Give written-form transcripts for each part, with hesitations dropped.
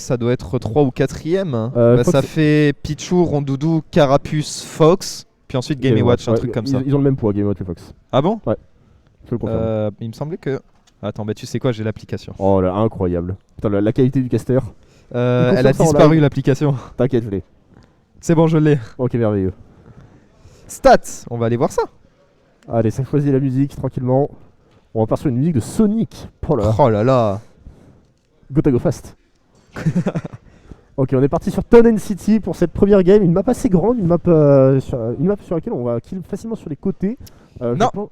ça doit être 3 ou 4ème. Fox, ça fait Pichu, Rondoudou, Carapuce, Fox, puis ensuite Game & Watch, un truc comme ça. Ils ont le même poids, Game & Watch et Fox. Ah bon? Ouais, je le confirme. Il me semblait que... Attends, bah tu sais quoi, j'ai l'application. Oh là, incroyable. Putain, la qualité du caster. Elle a disparu l'application. T'inquiète, je l'ai. C'est bon, je l'ai. Ok, merveilleux. Stats, on va aller voir ça. Allez, ça choisit la musique tranquillement. On repart sur une musique de Sonic. Oh là là. Go fast. Ok, on est parti sur Town and City pour cette première game. Une map assez grande, une map sur laquelle on va kill facilement sur les côtés. Non.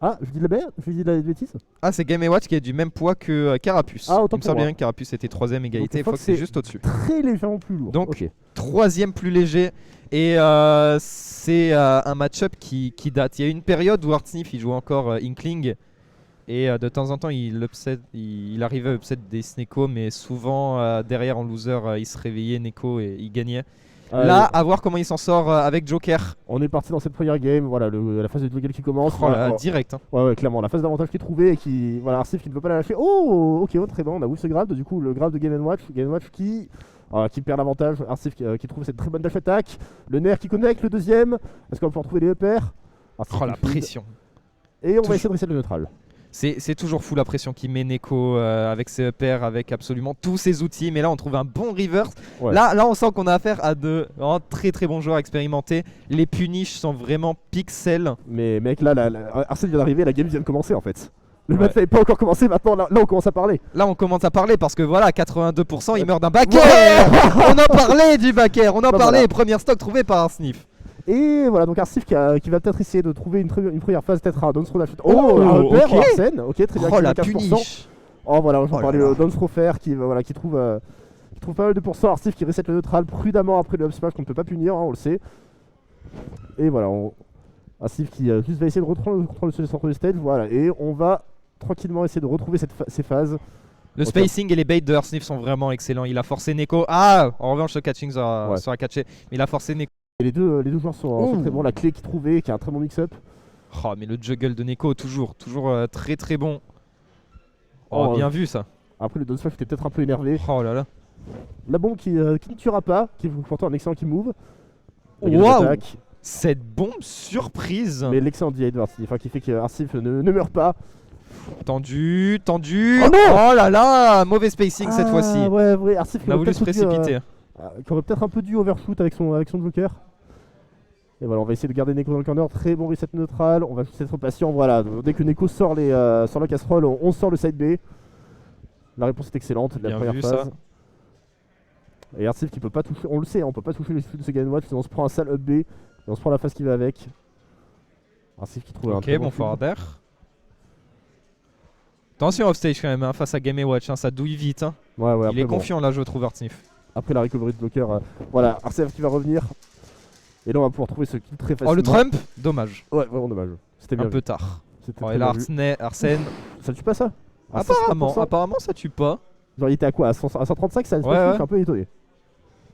Ah, je dis de la bêtise. Ah, c'est Game & Watch qui est du même poids que Carapuce. Ah, autant il me pour semble moi. bien que Carapuce était 3ème égalité, Donc, Fox c'est juste au-dessus. Très légèrement plus lourd. Donc, ok. 3ème plus léger. Et c'est un match-up qui date. Il y a une période où Artsnif il jouait encore Inkling. Et de temps en temps il arrivait à upset des Sneko, mais souvent derrière en loser il se réveillait Neko et il gagnait. Là, à voir comment il s'en sort avec Joker. On est parti dans cette première game, voilà la phase de duel qui commence. Oh là, direct. Hein. Ouais, clairement, la phase d'avantage qui est trouvée et qui. Voilà, Artsnif qui ne peut pas la lâcher. Oh, ok, très bon, on a vu ce grab, du coup, le grab de Game & Watch qui perd l'avantage. Artsnif qui trouve cette très bonne dash attack. Le nerf qui connecte, le deuxième. Est-ce qu'on va pouvoir trouver les EPR? Oh la pression. Et on va essayer de reset le neutral. C'est toujours fou la pression qui met Neko avec ses EPR, avec absolument tous ses outils. Mais là, on trouve un bon reverse. Ouais. Là, on sent qu'on a affaire à de très très bons joueurs expérimentés. Les punish sont vraiment pixels. Mais mec, là, Arsène vient d'arriver, la game vient de commencer en fait. Le match n'avait pas encore commencé, maintenant là on commence à parler. Là on commence à parler parce que voilà, 82% il meurt d'un backer. On en parlait du backer, on en parlait, voilà. Première stock trouvée par Artsnif. Et voilà, donc Artsnif qui va peut-être essayer de trouver une première phase, peut-être un Dance Throw Dash. Un repère, okay. Arsène, ok, très bien. Oh la punish. Oh voilà, j'en parlais, le Dance Throw Fair qui trouve pas mal de pourcents. Artsnif qui reset le neutral prudemment après le up smash qu'on ne peut pas punir, on le sait. Et voilà, Artsnif qui juste va essayer de reprendre le contrôle du centre du stage, voilà, et on va tranquillement essayer de retrouver ces phases. Le spacing et les baits de Artsnif sont vraiment excellents. Il a forcé Neko. Ah, en revanche, le catching sera catché. Mais il a forcé Neko. Et les deux joueurs sont très bons. La clé qui est trouvée, qui a un très bon mix-up. Oh, mais le juggle de Neko, toujours très très bon. Bien vu ça. Après, le down smash était peut-être un peu énervé. Oh là là. La bombe qui ne tuera pas, qui est pourtant un excellent qui move. Waouh! Cette bombe surprise. Mais l'excellent DI de Artsnif, qui fait que Artsnif ne meurt pas. Tendu. Oh non! Oh là là, mauvais spacing cette fois-ci. Ouais, Artsnif on a voulu se précipiter. Qui aurait peut-être un peu dû overshoot avec son joker. Et voilà, on va essayer de garder Neko dans le corner. Très bon reset neutral. On va juste être patient. Voilà, dès que Neko sort la casserole, on sort le side B. La réponse est excellente de la première phase. Ça. Et Artsnif qui peut pas toucher, on le sait, on peut pas toucher les chutes de ce Game & Watch. On se prend un sale up B et on se prend la phase qui va avec. Artsnif qui trouve un très bon forward. Attention offstage quand même face à Game & Watch, ça douille vite. Ouais, il est confiant là, je trouve Artsnif. Après la recovery de bloqueur, voilà, Artsnif qui va revenir. Et là on va pouvoir trouver ce kill très facilement. Oh le Trump, dommage. Ouais, vraiment dommage. C'était bien un peu tard. Et là Arsène. Ça tue pas ça? Apparemment ça tue pas. Genre il était à quoi? À 135 ça? Je suis un peu étonné.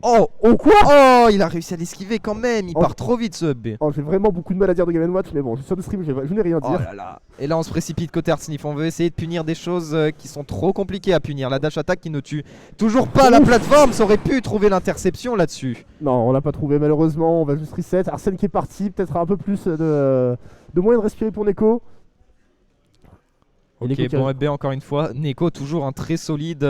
Oh quoi? Oh, il a réussi à l'esquiver quand même, il part trop vite ce up B. Oh, j'ai vraiment beaucoup de mal à dire de Game & Watch, mais bon, je suis sur le stream, je n'ai rien à dire. Oh là là. Et là on se précipite côté Artsnif, on veut essayer de punir des choses qui sont trop compliquées à punir. La dash attack qui ne tue toujours pas la plateforme, ça aurait pu trouver l'interception là-dessus. Non, on l'a pas trouvé malheureusement, on va juste reset. Arsène qui est parti, peut-être un peu plus de moyen de respirer pour Neko. Ok, bon up B encore une fois, Neko toujours un très solide...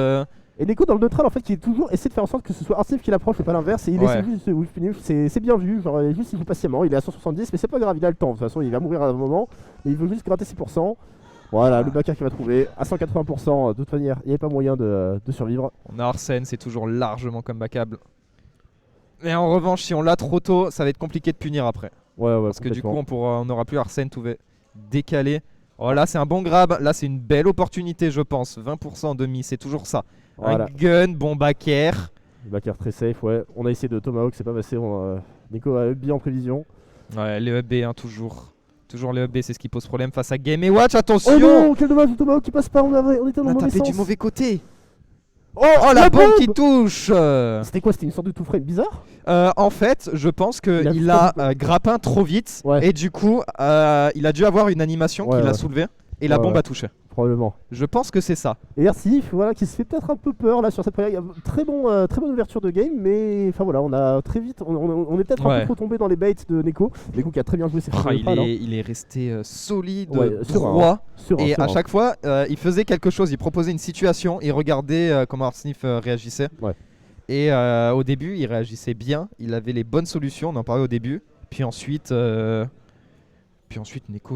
Et Neko dans le neutral en fait qui est toujours essaie de faire en sorte que ce soit Artsnif qui l'approche et pas l'inverse, et il essaie juste de finish, c'est bien vu, genre juste il joue patiemment, il est à 170 mais c'est pas grave, il a le temps, de toute façon il va mourir à un moment, mais il veut juste gratter ses pourcents. Voilà, le backer qui va trouver à 180%, de toute manière il n'y avait pas moyen de survivre. On a Arsène, c'est toujours largement comebackable. Mais en revanche si on l'a trop tôt, ça va être compliqué de punir après. Ouais, parce que du coup on n'aura plus Arsène, tout va décaler. Oh là c'est un bon grab, là c'est une belle opportunité je pense, 20% en demi, c'est toujours ça. Voilà. Un gun, bon backer. Le backer très safe, ouais. On a essayé de Tomahawk, c'est pas passé. Neko a bien en prévision. Ouais, les up B, toujours. Toujours les up B, c'est ce qui pose problème face à Game & Watch. Attention! Oh non, quel dommage, le Tomahawk qui passe pas, on était dans le mauvais sens. On a tapé du mauvais côté. Oh la bombe qui touche! C'était quoi? C'était une sorte de tout-frame bizarre? En fait, je pense qu'il a grappin trop vite. Ouais. Et du coup, il a dû avoir une animation qui l'a soulevé. Et la bombe a touché. Probablement. Je pense que c'est ça. Et Arsif, voilà, qui se fait peut-être un peu peur là sur cette première. Très bonne ouverture de game, mais enfin voilà, on a très vite, on est peut-être un peu trop tombé dans les baits de Neko. Neko qui a très bien joué ses il est resté solide, serein, droit. serein, Et serein. à chaque fois, il faisait quelque chose, il proposait une situation, il regardait comment Arsnif réagissait. Ouais. Et au début, il réagissait bien, il avait les bonnes solutions, on en parlait au début. Puis ensuite, Neko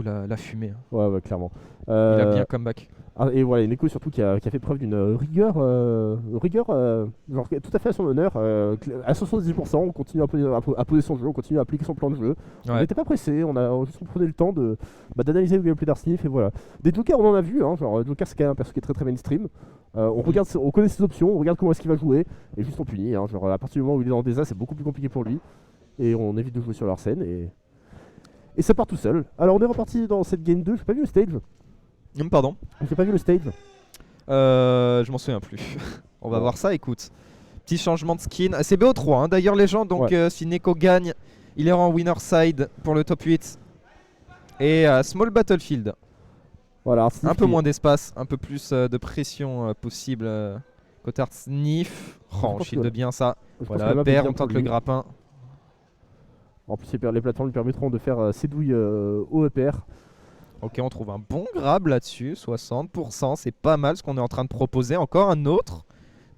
l'a fumé. Hein. Ouais, clairement. Il a bien comeback. Et voilà, Neko surtout qui a fait preuve d'une rigueur, genre, tout à fait à son honneur. À 70%, on continue à poser son jeu, on continue à appliquer son plan de jeu. On n'était pas pressé, on prenait le temps d'analyser le gameplay d'Arsnif et voilà. Des Jokers, on en a vu, hein, genre Joker c'est quand même un perso qui est très très mainstream. On connaît ses options, on regarde comment est-ce qu'il va jouer et juste on punit. Hein, genre à partir du moment où il est dans des as, c'est beaucoup plus compliqué pour lui et on évite de jouer sur leur scène et ça part tout seul. Alors on est reparti dans cette game 2, j'ai pas vu le stage. Pardon. J'ai pas vu le stage. Je m'en souviens plus. On va voir ça, écoute. Petit changement de skin. C'est BO3 hein, d'ailleurs les gens, donc si Neko gagne, il est en winner side pour le top 8. Et Small Battlefield. Voilà, un peu moins d'espace, un peu plus de pression possible. Côté Arsnif. On shield bien ça. Voilà, Père, on tente le grappin. En plus les plateformes lui permettront de faire ses douilles au EPR. Ok, on trouve un bon grab là-dessus, 60%, c'est pas mal ce qu'on est en train de proposer. Encore un autre,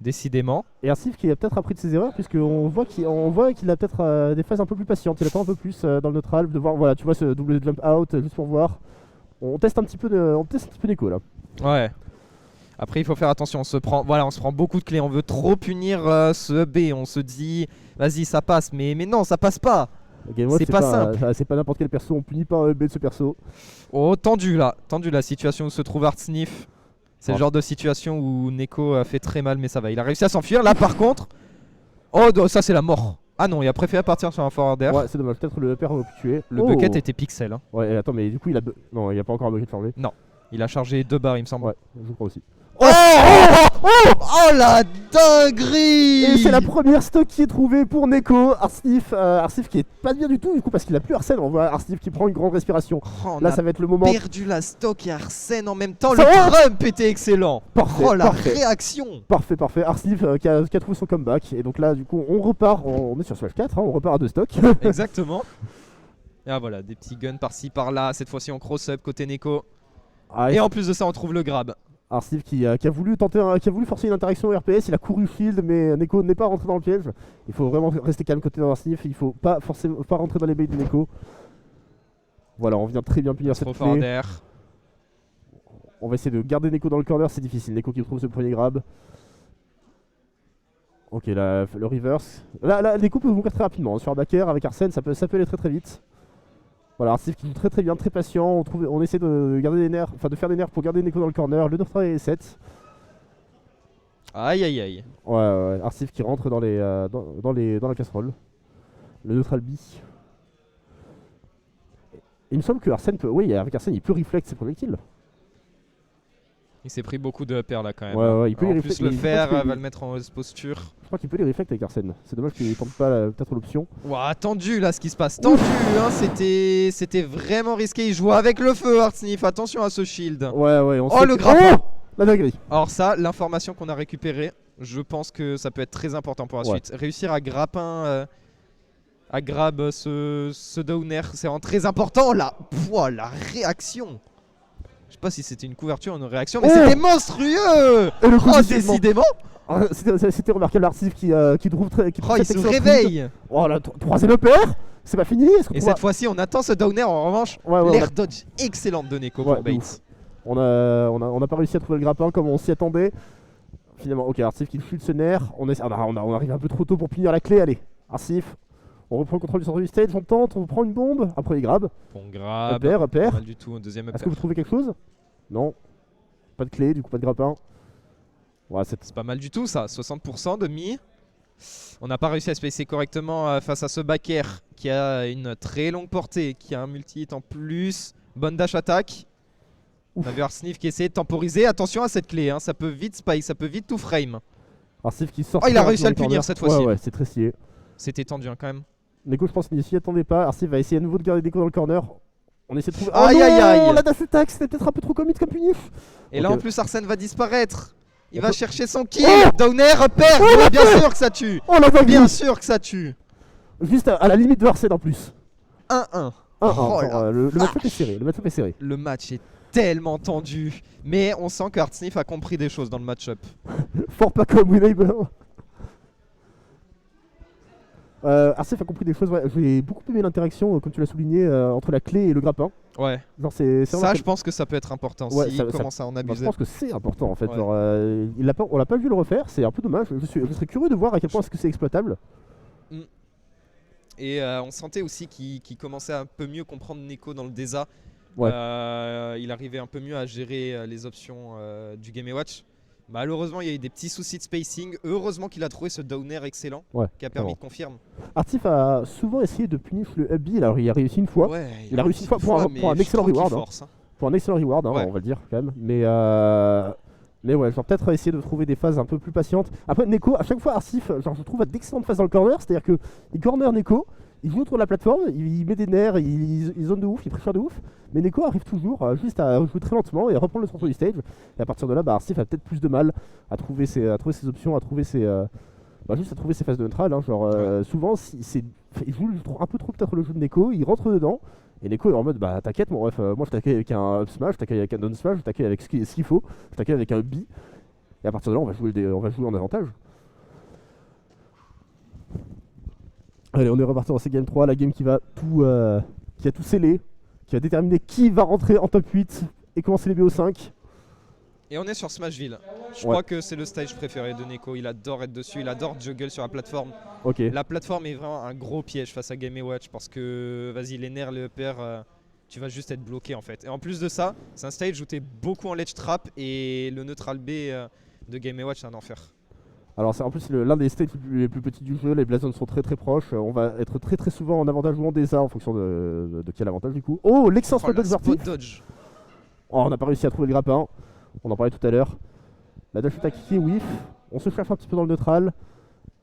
décidément. Et Arsif qui a peut-être appris de ses erreurs, puisqu'on voit qu'il a peut-être des phases un peu plus patientes. Il attend un peu plus dans le neutral, de voir, voilà, tu vois ce double jump out, juste pour voir. On teste un petit peu Neko là. Ouais. Après, il faut faire attention, on se prend beaucoup de clés. On veut trop punir ce B, on se dit, vas-y, ça passe, mais non, ça passe pas. C'est pas simple. C'est pas n'importe quel perso, on punit pas un B de ce perso. Oh, tendu la situation où se trouve Arsnif. C'est le genre de situation où Neko a fait très mal, mais ça va. Il a réussi à s'enfuir. Là, par contre, oh, ça c'est la mort. Ah non, il a préféré partir sur un forward air. Ouais, c'est dommage. Peut-être le père va tuer. Le bucket était pixel. Hein. Ouais, attends, mais du coup, non, il a pas encore un bucket chargé. Non, il a chargé 2 barres, il me semble. Ouais, je crois aussi. Oh la dinguerie! Et c'est la première stock qui est trouvée pour Neko. Arsnif qui est pas bien du tout du coup parce qu'il a plus Arsène. On voit Arsnif qui prend une grande respiration. Là ça va être le moment. Perdu la stock et Arsène en même temps. Le trump était excellent. Parfait, réaction. Parfait. Arsnif qui a trouvé son comeback. Et donc là du coup on repart. On est sur Smash 4, hein, on repart à 2 stocks. Exactement. Et ah, voilà, des petits guns par-ci par-là. Cette fois-ci on cross-up côté Neko. Et en plus de ça on trouve le grab. Arsif qui a voulu forcer une interaction au RPS, il a couru shield mais Neko n'est pas rentré dans le piège. Il faut vraiment rester calme côté d'Arsif, il faut pas rentrer dans les baits de Neko. Voilà, on vient très bien punir cette clé. On va essayer de garder Neko dans le corner, c'est difficile. Neko qui trouve ce premier grab. Ok, là, le reverse. Là Neko peut mourir très rapidement. Sur un backer avec Arsène, ça peut aller très très vite. Voilà, Arsif qui joue très très bien, très patient. On essaie de garder des nerfs, enfin de faire des nerfs pour garder Neko dans le corner. Le neutral est 7. Aïe. Ouais, Arsif qui rentre dans la casserole. Le neutral B. Il me semble que Arsène peut. Oui, avec Arsène, il peut reflect ses projectiles. Il s'est pris beaucoup de PR là quand même. Ouais, il peut en plus le fer va le mettre en posture. Je crois qu'il peut les reflect avec Arsène. C'est dommage qu'il tente pas peut-être l'option. Ouah, tendu là ce qui se passe. Tendu, hein, c'était vraiment risqué. Il joue avec le feu, Arsnif. Attention à ce shield. Ouais, le grappin. La dinguerie. Alors ça, l'information qu'on a récupérée, je pense que ça peut être très important pour la suite. Réussir à grappin, à grab ce downer, c'est vraiment très important là. Pouah, la réaction. Je sais pas si c'était une couverture ou une réaction, mais c'était monstrueux. Décidément. C'était remarquable, Arsif qui trouve très. Il se réveille. Oh la troisième EPR. C'est pas fini. Et cette fois-ci, on attend ce downer. En revanche, l'air dodge excellente de Neko pour Bates. On a pas réussi à trouver le grappin comme on s'y attendait. Finalement, ok, Arsif qui chute ce nerf. On arrive un peu trop tôt pour punir la clé. Allez, Arsif. On reprend le contrôle du centre du stage, on tente, on prend une bombe, après il grab. Bon grab, EPR. pas mal du tout, un deuxième EPR. Est-ce que vous trouvez quelque chose? Non. Pas de clé, du coup pas de grappin. Ouais, c'est pas mal du tout ça, 60% de mi. On n'a pas réussi à se placer correctement face à ce backer qui a une très longue portée, qui a un multi-hit en plus. Bonne dash attack. On a vu Arsnif qui essaie de temporiser. Attention à cette clé, hein. Ça peut vite spike, ça peut vite tout frame. Arsnif qui sort. Oh, il a réussi à le punir cette fois-ci. Ouais, c'est très stylé. C'était tendu hein, quand même. Neko, je pense qu'il s'y attendait pas. Arsif va essayer à nouveau de garder Neko dans le corner. On essaie de trouver. Aïe, oh aïe, aïe. La dash attack, c'était peut-être un peu trop commit comme punish. Et là Ok. en plus Arsène va disparaître. Il On va peut- chercher son kill. Oh Downer repère. Oh, Ouais, bien sûr que ça tue. Oh la vague. Bien sûr que ça tue. Juste à la limite de Arsène en plus. 1-1. 1-1. Oh genre, la le match-up est serré. Le match-up est serré. Le match est tellement tendu. Mais on sent que Artsnif a compris des choses dans le match-up. Fort pas comme Winnable. Arsef a compris des choses. Ouais. J'ai beaucoup aimé l'interaction, comme tu l'as souligné, entre la clé et le grappin. Ouais. Genre, c'est Ça, vraiment je pense que ça peut être important Ouais, s'il ça- commence à en Bah, je abuser. pense que c'est important en fait. Ouais. Genre, on l'a pas vu le refaire, c'est un peu dommage. Je serais curieux de voir à quel point est-ce que c'est exploitable. Et on sentait aussi qu'il commençait à un peu mieux comprendre Neko dans le DESA. Ouais. Il arrivait un peu mieux à gérer les options du Game & Watch. Malheureusement, il y a eu des petits soucis de spacing. Heureusement qu'il a trouvé ce downer excellent Ouais, qui a permis vraiment. de confirmer. Artif a souvent essayé de punir le Hubby, alors il a réussi une fois. Ouais, Il a réussi une fois pour un mais excellent je trouve qu'il reward, hein. force, hein. Pour un excellent reward, hein, Ouais. on va le dire quand même. Mais ouais, genre peut-être essayer de trouver des phases un peu plus patientes. Après, Neko, à chaque fois, Arsif, genre je trouve a d'excellentes phases dans le corner, c'est-à-dire que il corner Neko, il joue autour de la plateforme, il met des nerfs, il zone de ouf, il pressure de ouf. Mais Neko arrive toujours juste à jouer très lentement et à reprendre le centre du stage. Et à partir de là, Arsif a peut-être plus de mal à trouver ses options, à trouver juste à trouver ses phases de neutral. Hein, genre souvent, il joue un peu trop peut-être le jeu de Neko, il rentre dedans. Et Neko est en mode bah t'inquiète mon ref, moi je t'accueille avec un up smash, je t'accueille avec un down smash, je t'accueille avec ce qu'il faut, je t'accueille avec un B. Et à partir de là on va jouer en avantage. Allez, on est reparti dans cette game 3, la game qui va qui a tout scellé, qui va déterminer qui va rentrer en top 8 et commencer les BO5. Et on est sur Smashville. Je Ouais. crois que c'est le stage préféré de Neko. Il adore être dessus, il adore juggle sur la plateforme. Ok. La plateforme est vraiment un gros piège face à Game & Watch parce que, vas-y, les nerfs, le upper, tu vas juste être bloqué en fait. Et en plus de ça, c'est un stage où tu es beaucoup en ledge trap et le neutral B de Game & Watch, c'est un enfer. Alors c'est en plus l'un des stages les plus petits du jeu, les blazones sont très très proches, on va être très très souvent en avantage ou en désart en fonction de quel avantage du coup. Oh, l'excellent Oh, spot la dodge spot vertif. dodge. Oh, on n'a pas réussi à trouver le grappin, on en parlait tout à l'heure. La dash attack qui est whiff, on se cherche un petit peu dans le neutral.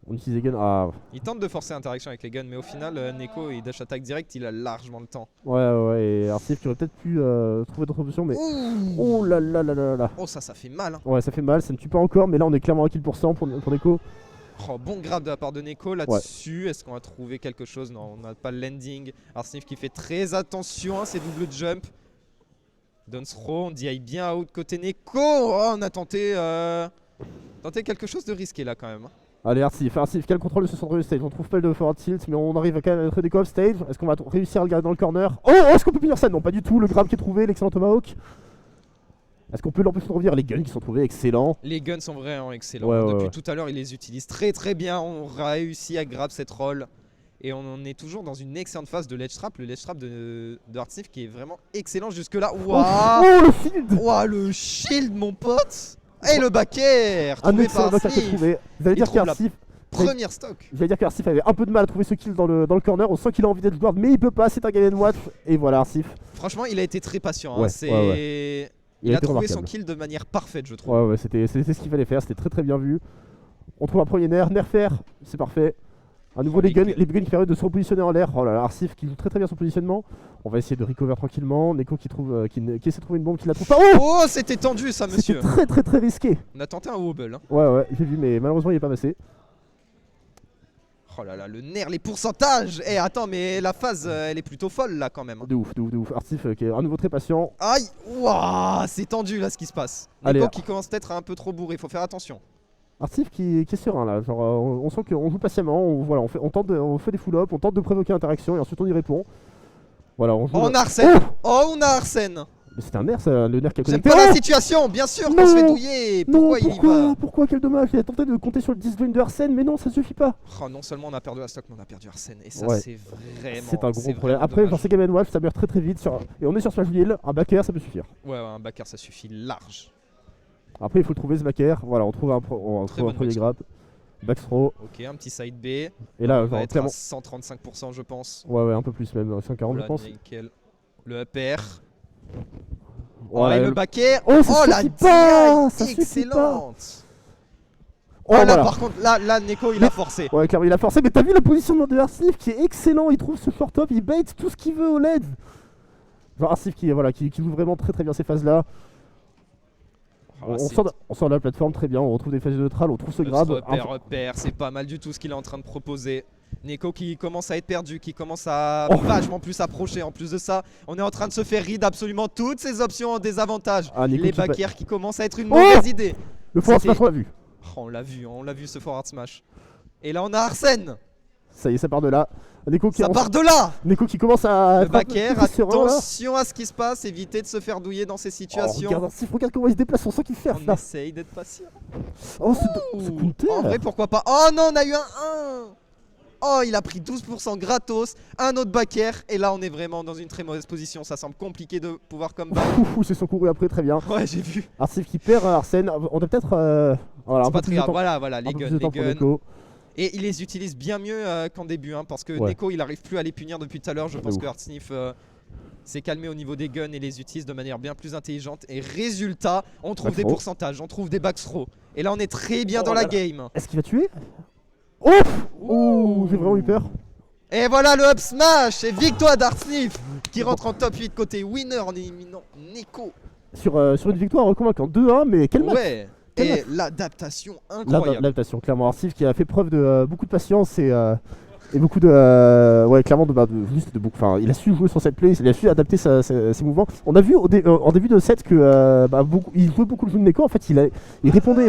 On utilise les guns, ah Il tente de forcer l'interaction avec les guns, mais au final, Neko, il dash attack direct, il a largement le temps. ouais, et Arsif qui aurait peut-être pu trouver d'autres options mais... Ouh. Oh là là là là là. Oh, ça fait mal, hein. Ouais, ça fait mal, ça ne tue pas encore, mais là on est clairement à kill pour Neko. Oh, bon grab de la part de Neko là-dessus. Est-ce qu'on va trouver quelque chose? Non, on n'a pas le landing. Arsnif qui fait très attention à ses doubles jumps. Downsthrow, on dit aille bien out côté Neko. Oh, on a tenté quelque chose de risqué là quand même. Allez Arsif, quel contrôle de ce centre du stage? On trouve pas le forward tilt, mais on arrive à quand même à mettre Neko off stage. Est-ce qu'on va réussir à le garder dans le corner? Oh, est-ce qu'on peut punir ça? Non, pas du tout, le grab qui est trouvé, l'excellent Tomahawk. Est-ce qu'on peut l'empêcher de revenir? Les guns qui sont trouvés, excellent. Les guns sont vraiment excellents. Ouais, Depuis ouais. tout à l'heure, il les utilise très très bien. On réussit à grab cette roll. Et on est toujours dans une excellente phase de ledge trap. Le ledge trap de Artsnif qui est vraiment excellent jusque là. Waouh! Oh, le field! Waouh, le shield, mon pote! Et le back air! Un Trouvé excellent par back qui est Arsnif. trouvé. Vous allez Il dire trouve la qu'Arsif... Première stock. J'allais dire qu'Arsif avait un peu de mal à trouver ce kill dans le corner, on sent qu'il a envie d'être joueur, mais il peut pas, c'est un Game & Watch. Et voilà Arsif. Franchement, il a été très patient. Hein. Ouais, C'est... Il a été trouvé son remarquable. kill de manière parfaite, je trouve. Ouais, c'était ce qu'il fallait faire, c'était très très bien vu. On trouve un premier nerfer, c'est parfait. À nouveau Oh, les guns les qui permettent de se repositionner en l'air. Oh là là, Arsif qui joue très très bien son positionnement. On va essayer de recover tranquillement. Neko qui essaie de trouver une bombe qui la trouve pas. Oh, Oh, c'était tendu ça, c'était monsieur. très très très risqué. On a tenté un wobble. Hein. Ouais, j'ai vu, mais malheureusement il est pas passé. Oh là là, le nerf, les pourcentages. Eh, attends, mais la phase, elle est plutôt folle là quand même. Hein. De ouf. Arsif qui est à nouveau très patient. Aïe, waouh, c'est tendu là ce qui se passe. Allez. Neko qui commence peut-être à un peu trop bourré, faut faire attention. Arsif qui est serein là, genre on sent qu'on joue patiemment, on fait des full-up, on tente de provoquer l'interaction et ensuite on y répond. Voilà, on joue. Oh, on là. a Arsène. Oh, Oh, on a Arsène. mais c'est un nerf, ça, le nerf qui a J'aime connecté. pas la Oh, situation, bien sûr qu'on Non. se fait douiller. Pourquoi il y va? Pourquoi quel dommage, il a tenté de compter sur le disjoint de Arsène, mais non, ça suffit pas. Oh, non seulement on a perdu la stock, mais on a perdu Arsène. Et ça, Ouais. c'est vraiment. C'est un gros problème. vraiment Après, dommage. genre c'est Game & Watch, ça meurt très très vite et on est sur Smashville, un backer ça peut suffire. Ouais, un backer, ça suffit large. Après, il faut trouver ce backer, voilà, on trouve un bonne premier backthrow. grab, backthrow, Ok, un petit side B. et là, On va genre être à clairement. 135%, je pense. Ouais, un peu plus même, 140 je Là, pense. nickel. Le upper. Voilà, Oh, et le- le back air. Oh, ça la suffit pas, ça DI suffit excellente. Oh, là, voilà. par contre, là, Neko, il a forcé. Ouais, clairement, il a forcé, mais t'as vu le positionnement de Arsif qui est excellent, il trouve ce short top, il bait tout ce qu'il veut au LED. Genre Arsif qui joue vraiment très très bien ces phases là. On sort de la plateforme très bien, on retrouve des phases neutrales, on trouve ce grab. Repère, c'est pas mal du tout ce qu'il est en train de proposer. Neko qui commence à être perdu, qui commence à vachement plus s'approcher. En plus de ça, on est en train de se faire read absolument toutes ces options en désavantage. Les back air qui commencent à être une mauvaise idée. Le forward smash, on l'a vu. On l'a vu ce forward smash. Et là on a Arsène. Ça y est, ça part de là. Neko qui commence à... Le back air, attention à ce qui se passe, évitez de se faire douiller dans ces situations. Regarde comment il se déplace, on sent qu'il fait là. On essaye d'être patient. Oh, c'est counter. En vrai, pourquoi pas. Oh non, on a eu un 1. Oh, il a pris 12% gratos, un autre back air, et là on est vraiment dans une très mauvaise position. Ça semble compliqué de pouvoir comeback. C'est son couru après, très bien. Ouais, j'ai vu. Arsif qui perd Arsène. On a peut-être... c'est pas très grave, voilà, les guns. Et il les utilise bien mieux qu'en début, parce que Neko il arrive plus à les punir depuis tout à l'heure. Je pense que Artsnif s'est calmé au niveau des guns et les utilise de manière bien plus intelligente. Et résultat, on trouve des pourcentages, on trouve des back throw. Et là on est très bien dans la game. Est-ce qu'il va tuer? Oh, j'ai vraiment eu peur. Et voilà le up smash et victoire d'Artsnif qui rentre en top 8 côté winner en éliminant Neko. Sur une victoire convaincante 2-1, mais quel match. Et l'adaptation incroyable. L'adaptation, clairement. Arsif qui a fait preuve de beaucoup de patience et beaucoup de. Clairement, enfin, il a su jouer sur cette play, il a su adapter ses mouvements. On a vu en début de set que il jouait beaucoup le jeu de Neko. En fait, il répondait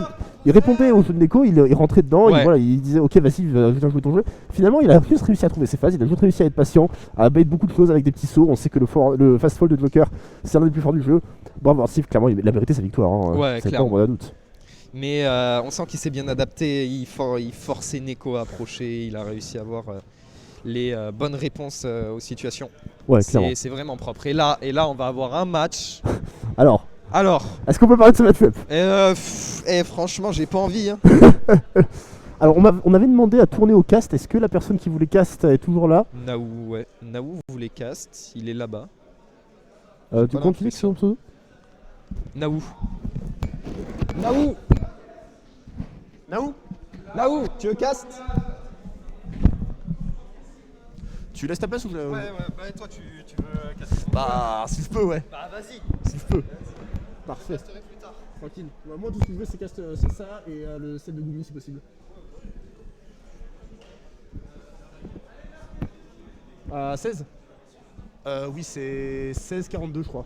au jeu de Neko, il rentrait dedans, il disait ok, vas-y, viens jouer ton jeu. Finalement, il a juste réussi à trouver ses phases, il a juste réussi à être patient, à bait beaucoup de choses avec des petits sauts. On sait que le fast fall de Joker, c'est l'un des plus forts du jeu. Bravo, Arsif, clairement, il a mérité sa victoire. C'est clairement. Pas, on a doute. Mais on sent qu'il s'est bien adapté, il forçait Neko à approcher, il a réussi à avoir les bonnes réponses aux situations. C'est vraiment propre. Et là, on va avoir un match. Alors est-ce qu'on peut parler de ce match-up? Franchement, j'ai pas envie. Alors, on avait demandé à tourner au cast. Est-ce que la personne qui voulait cast est toujours là? Naou voulait cast, il est là-bas. Tu continues sur son pseudo? Naou, tu veux cast? Tu laisses ta place ou toi tu veux caster? Si je peux, ouais. Vas-y. Si je peux. Parfait. Je casterai plus tard. Tranquille. Moi, tout ce que je veux, c'est c'est ça et le set de Gumi si possible. 16 Oui, c'est 16-42, je crois.